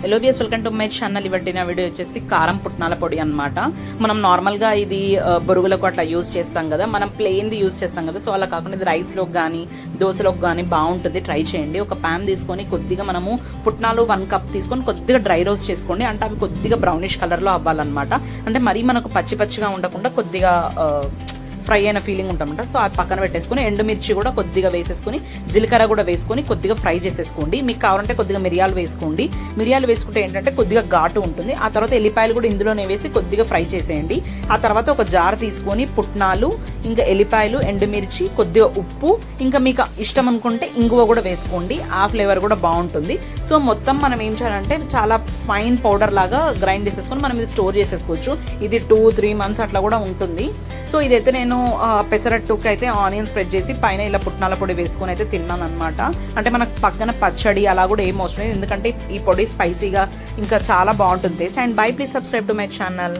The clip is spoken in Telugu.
Hello viewers, welcome to my channel. ఇవట్టిన వీడియో వచ్చేసి కారం పుట్నాల పొడి అన్నమాట. మనం నార్మల్ గా ఇది బొరుగులకు అట్లా యూజ్ చేస్తాం కదా, మనం ప్లెయిన్ ది యూజ్ చేస్తాం కదా. సో అలా కాకుండా ఇది రైస్ లోకి కానీ దోశలోకి కానీ బాగుంటుంది, ట్రై చేయండి. ఒక ప్యాన్ తీసుకొని కొద్దిగా మనము పుట్నాలు 1 కప్ తీసుకొని కొద్దిగా డ్రై రోస్ట్ చేసుకోండి. అంటే అవి కొద్దిగా బ్రౌనిష్ కలర్ లో అవ్వాలన్నమాట. అంటే మరీ మనకు పచ్చి పచ్చిగా ఉండకుండా కొద్దిగా ఫ్రై అయిన ఫీలింగ్ ఉంటుందన్నమాట. సో అది పక్కన పెట్టేసుకుని ఎండుమిర్చి కూడా కొద్దిగా వేసేసుకుని జీలకర్ర కూడా వేసుకుని కొద్దిగా ఫ్రై చేసేసుకోండి. మీకు కావాలంటే కొద్దిగా మిరియాలు వేసుకోండి. మిరియాలు వేసుకుంటే ఏంటంటే కొద్దిగా ఘాటు ఉంటుంది. ఆ తర్వాత ఎల్లిపాయలు కూడా ఇందులోనే వేసి కొద్దిగా ఫ్రై చేసేయండి. ఆ తర్వాత ఒక జార్ తీసుకొని పుట్నాలు, ఇంకా ఎల్లిపాయలు, ఎండుమిర్చి, కొద్దిగా ఉప్పు, ఇంకా మీకు ఇష్టం అనుకుంటే ఇంగువ కూడా వేసుకోండి. ఆ ఫ్లేవర్ కూడా బాగుంటుంది. సో మొత్తం మనం ఏం చేయాలంటే చాలా ఫైన్ పౌడర్ లాగా గ్రైండ్ చేసేసుకొని మనం ఇది స్టోర్ చేసేసుకోవచ్చు. ఇది 2-3 months అట్లా కూడా ఉంటుంది. సో ఇదైతే నేను పెసరట్టుకి అయితే ఆనియన్ స్ప్రెడ్ చేసి పైన ఇలా పుట్నాల పొడి వేసుకొని అయితే తిన్నాను అనమాట. అంటే మనకు పక్కన పచ్చడి అలా కూడా ఏం అవసరం లేదు, ఎందుకంటే ఈ పొడి స్పైసీగా ఇంకా చాలా బాగుంటుంది taste. And by, please subscribe to my channel.